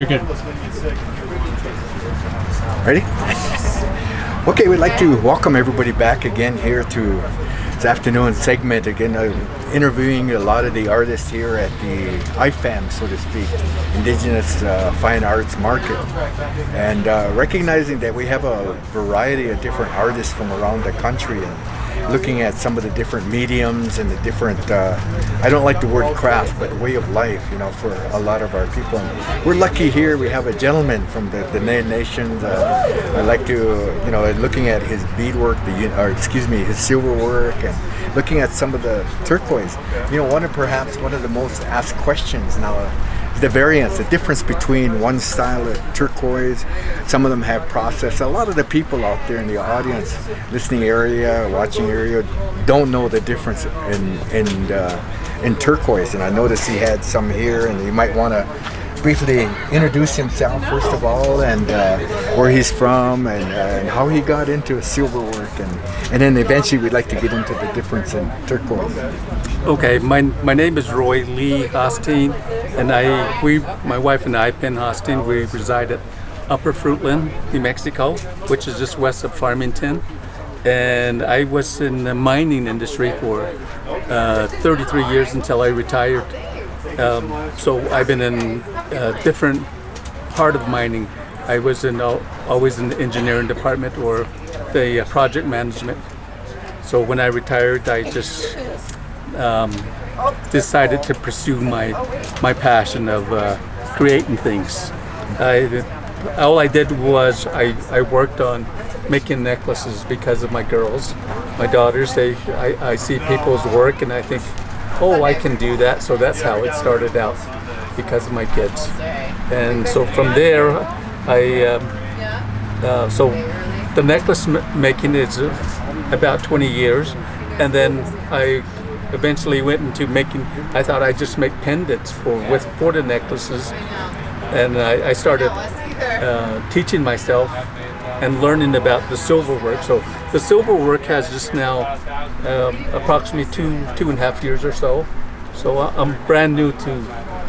You're good. Ready? Okay, we'd like to welcome everybody back again here to this afternoon segment. Again, interviewing a lot of the artists here at the IFAM, so to speak, Indigenous Fine Arts Market. And recognizing that we have a variety of different artists from around the country, and looking at some of the different mediums and the different, I don't like the word craft, but way of life, for a lot of our people. And we're lucky here, we have a gentleman from the Nation. I like to, looking at his beadwork, his silver work, and looking at some of the turquoise. One of the most asked questions now, the variance, the difference between one style of turquoise. Some of them have processed. A lot of the people out there in the audience, listening area, watching area, don't know the difference in turquoise. And I noticed he had some here, and you might want to briefly introduce himself first of all, and where he's from, and how he got into silver work, and then eventually we'd like to get into the difference in turquoise. Okay, my name is Lee Hosteen, and my wife and I, Penn Hosteen, we reside at Upper Fruitland, New Mexico, which is just west of Farmington. And I was in the mining industry for 33 years until I retired. So I've been in a different part of mining. I was always in the engineering department or the project management. So when I retired, I just decided to pursue my passion of creating things. All I did was I worked on making necklaces because of my girls, my daughters. I see people's work and I think, oh, I can do that. So that's how it started out, because of my kids. And so from there, so the necklace making is about 20 years. And then I eventually went into making, I thought I'd just make pendants for the necklaces. And I started teaching myself and learning about the silver work. So the silver work has just now approximately two and a half years or so. So I'm brand new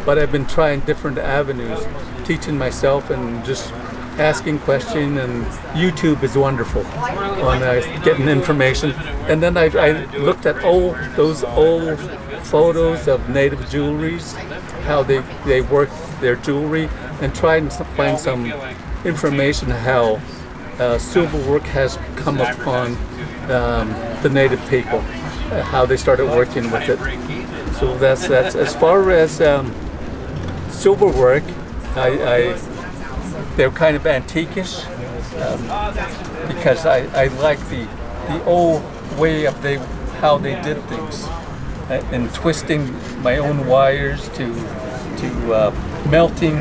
but I've been trying different avenues, teaching myself and just asking questions, and YouTube is wonderful on getting information. And then I looked at those old photos of native jewelries, how they work their jewelry, and tried to find some information how silver work has come upon the native people, how they started working with it. So that's as far as silver work. They're kind of antiquish because I like the old way of how they did things, and twisting my own wires to melting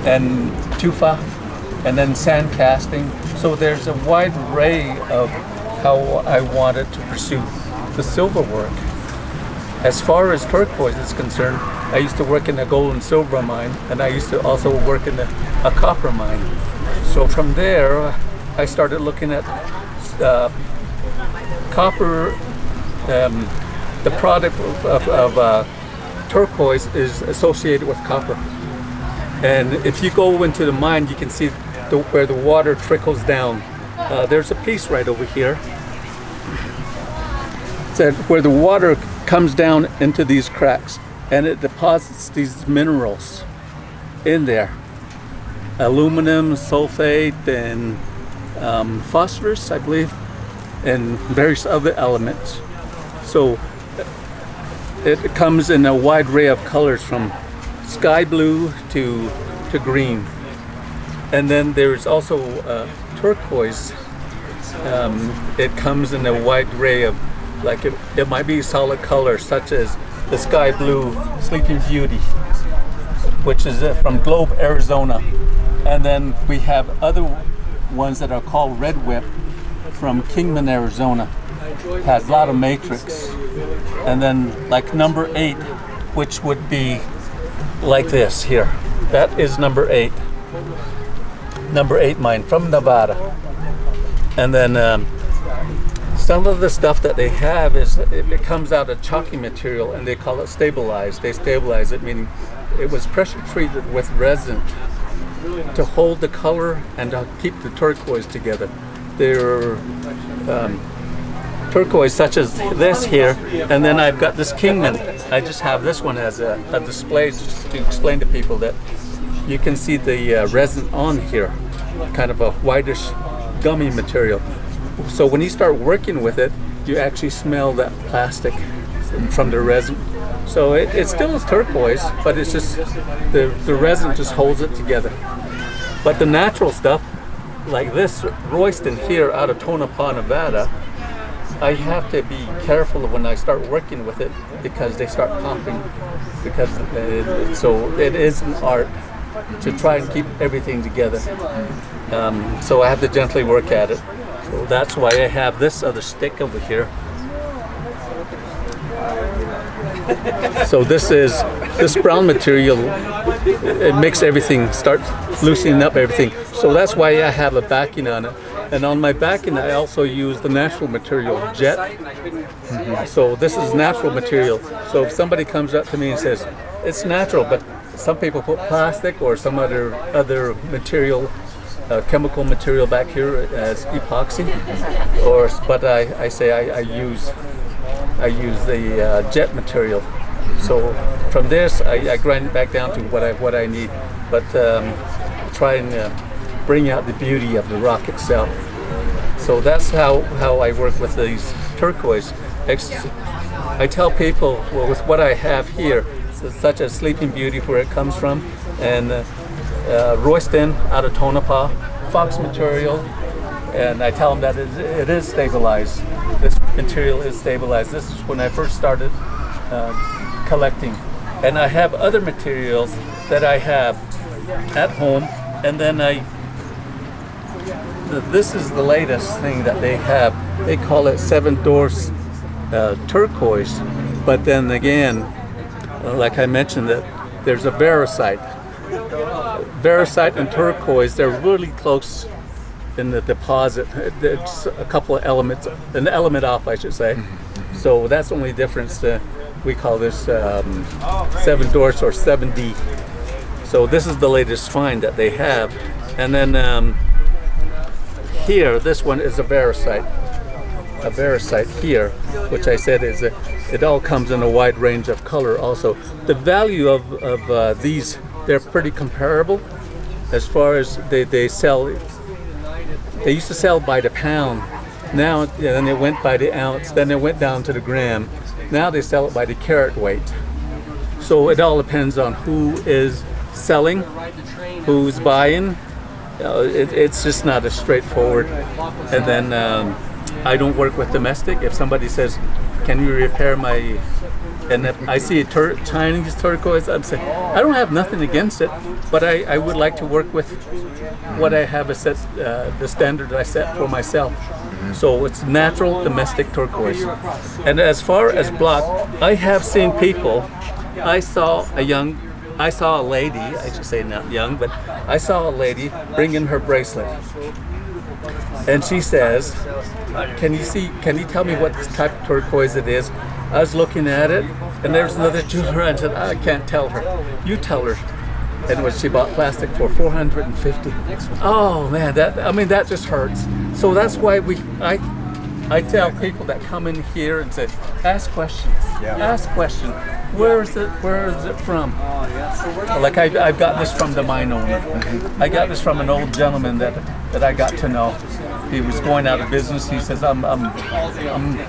and tufa, and then sand casting. So there's a wide array of how I wanted to pursue the silver work. As far as turquoise is concerned, I used to work in a gold and silver mine, and I used to also work in a copper mine. So from there, I started looking at copper. The product of turquoise is associated with copper. And if you go into the mine, you can see where the water trickles down. There's a piece right over here. So where the water comes down into these cracks, and it deposits these minerals in there. Aluminum, sulfate, and phosphorus, I believe, and various other elements. So it comes in a wide array of colors, from sky blue to green. And then there's also turquoise. It comes in a wide array of, it might be solid colors, such as the sky blue Sleeping Beauty, which is from Globe, Arizona. And then we have other ones that are called Red Whip from Kingman, Arizona. Has a lot of matrix. And then like number 8, which would be like this here. That is number 8. Number 8 mine from Nevada. And then some of the stuff that they have is it comes out of chalky material, and they call it stabilized. They stabilize it, meaning it was pressure treated with resin to hold the color and to keep the turquoise together. They're turquoise such as this here, and then I've got this Kingman. I just have this one as a display just to explain to people that you can see the resin on here, kind of a whitish gummy material. So when you start working with it, you actually smell that plastic from the resin. So it's still a turquoise, but it's just the resin just holds it together. But the natural stuff, like this Royston here out of Tonopah, Nevada, I have to be careful when I start working with it because they start popping. So it is an art to try and keep everything together. So I have to gently work at it. So that's why I have this other stick over here. So this brown material, it makes everything start loosening up everything. So that's why I have a backing on it. And on my backing, I also use the natural material, jet. So this is natural material. So if somebody comes up to me and says, it's natural, but some people put plastic or some other material, chemical material back here as epoxy. But I say I use the jet material. So from this, I grind it back down to what I need, but try and bring out the beauty of the rock itself. So that's how I work with these turquoise. I tell people, well, with what I have here, such as Sleeping Beauty, where it comes from, and Royston out of Tonopah, Fox material, and I tell them that it is stabilized. This material is stabilized. This is when I first started collecting. And I have other materials that I have at home, and then this is the latest thing that they have. They call it Seven Dwarfs turquoise, but then again, like I mentioned, that there's a Varisite. Varisite and turquoise, they're really close in the deposit. There's a couple of elements, an element off, I should say. So that's the only difference. We call this Seven Dwarfs or 7D. So this is the latest find that they have. And then here, this one is a Varisite. A Varisite here, which I said is it all comes in a wide range of color also. The value of these, they're pretty comparable as far as they sell. They used to sell by the pound. Now, then it went by the ounce, then it went down to the gram. Now they sell it by the carat weight. So it all depends on who is selling, who's buying. It's just not as straightforward. And then I don't work with domestic. If somebody says, can you repair my, and if I see a Chinese turquoise, I'm saying, I don't have nothing against it, but I would like to work with what I have the standard I set for myself. So it's natural domestic turquoise. And as far as block, I have seen people, I saw a lady, I should say not young, but I saw a lady bring in her bracelet. And she says, can you tell me what type of turquoise it is? I was looking at it, and there's another jeweler, and I said, I can't tell her. You tell her. And when she bought plastic for $450. Oh man, that just hurts. So that's why I tell people that come in here and say, ask questions. Yeah. Ask questions. Where is it from? Like I've got this from the mine owner. I got this from an old gentleman that I got to know. He was going out of business. He says, I'm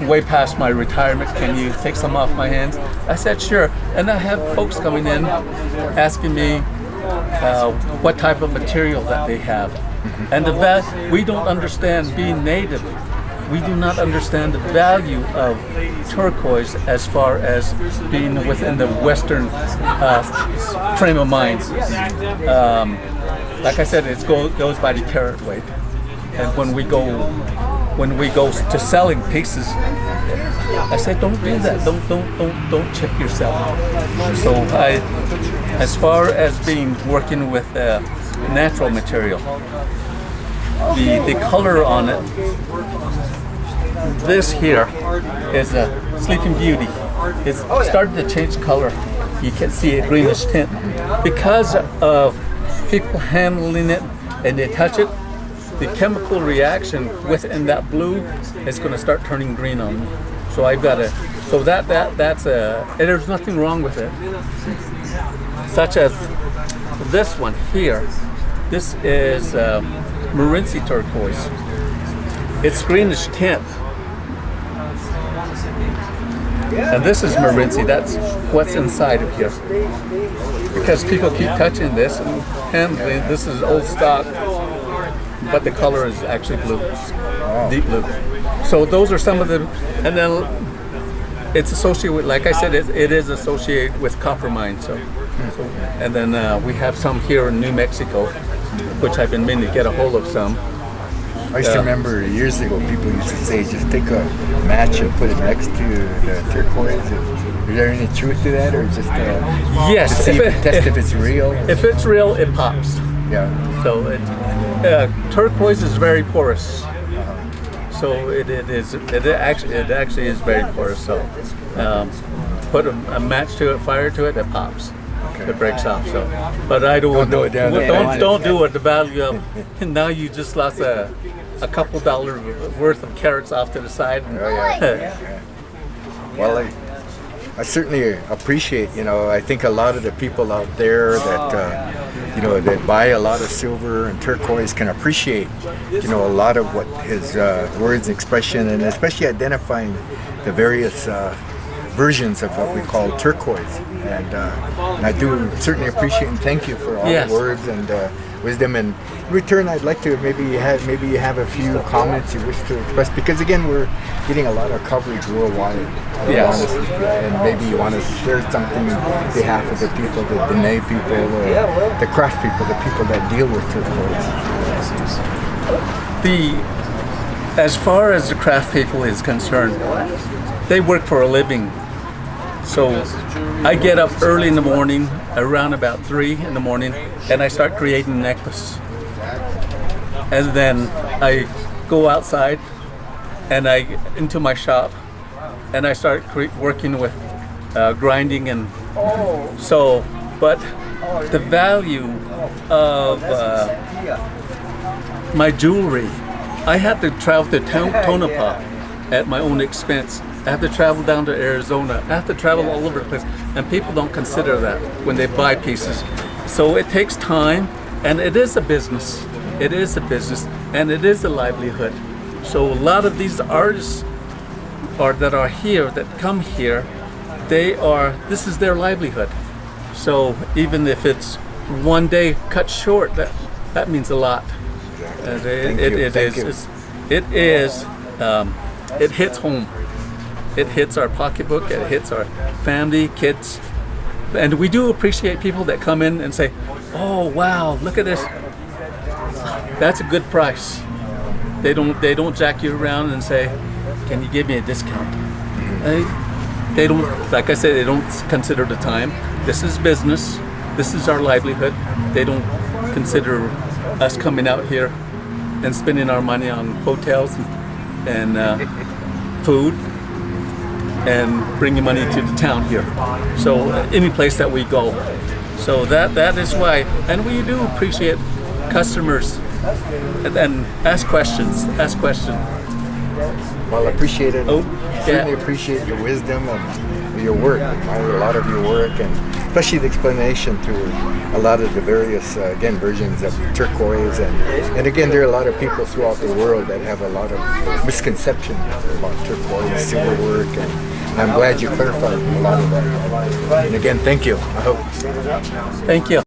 way past my retirement. Can you take some off my hands? I said, sure. And I have folks coming in asking me what type of material that they have. And we don't understand, being native, we do not understand the value of turquoise as far as being within the Western frame of mind. Like I said, it goes by the carat weight. And when we go to selling pieces, I said, don't do that. Don't chip yourself. So as far as working with natural material, the color on it, this here is a Sleeping Beauty. It's starting to change color. You can see a greenish tint because of people handling it and they touch it, the chemical reaction within that blue is going to start turning green on me. So I've got to, so that's and there's nothing wrong with it. Such as this one here. This is Morenci turquoise. It's greenish tint. And this is Morenci, that's what's inside of here. Because people keep touching this and handling, this is old stock, but the color is actually blue, deep blue. So those are some of the, and then it's associated with, like I said, it is associated with copper mines. So and then we have some here in New Mexico, which I've been meaning to get a hold of some. I used to remember years ago people used to say just take a match and put it next to the turquoise. Is there any truth to that, or just yes, to see test if it's real? If it's real, it pops. Yeah. So turquoise is very porous. So it actually is very porous. So put a match to it, fire to it, it pops. Okay. It breaks off. So, but I don't do it down there. Don't do it. The value of and now you just lost a couple $1 worth of carrots off to the side. And, yeah. Well, I certainly appreciate. I think a lot of the people out there that that buy a lot of silver and turquoise can appreciate a lot of what his words, expression, and especially identifying the various versions of what we call turquoise. And I do certainly appreciate and thank you for all the words and wisdom. And in return, I'd like to maybe you have a few comments you wish to express, because again, we're getting a lot of coverage worldwide. Yes. And maybe you want to share something on behalf of the people, the Dene people, or the craft people, the people that deal with turquoise. As far as the craft people is concerned, they work for a living. So I get up early in the morning, around about 3 in the morning, and I start creating a necklace. And then I go outside and into my shop, and I start working with grinding and so. But the value of my jewelry, I had to travel to Tonopah at my own expense. I have to travel down to Arizona. I have to travel all over the place. And people don't consider that when they buy pieces. So it takes time, and it is a business. It is a business, and it is a livelihood. So a lot of these artists that are here, that come here, this is their livelihood. So even if it's one day cut short, that means a lot. It hits home. It hits our pocketbook, it hits our family, kids. And we do appreciate people that come in and say, oh wow, look at this. That's a good price. They don't jack you around and say, can you give me a discount? They don't, like I said, they don't consider the time. This is business. This is our livelihood. They don't consider us coming out here and spending our money on hotels and food and bringing money to the town here. So any place that we go. So that is why, and we do appreciate customers and ask questions. Well, I appreciate it. Certainly Yeah. appreciate your wisdom and your work. I admire a lot of your work, and especially the explanation to a lot of the various versions of turquoise. And again, there are a lot of people throughout the world that have a lot of misconceptions about turquoise, silver work, and I'm glad you clarified a lot of that. And again, thank you. I hope. Thank you.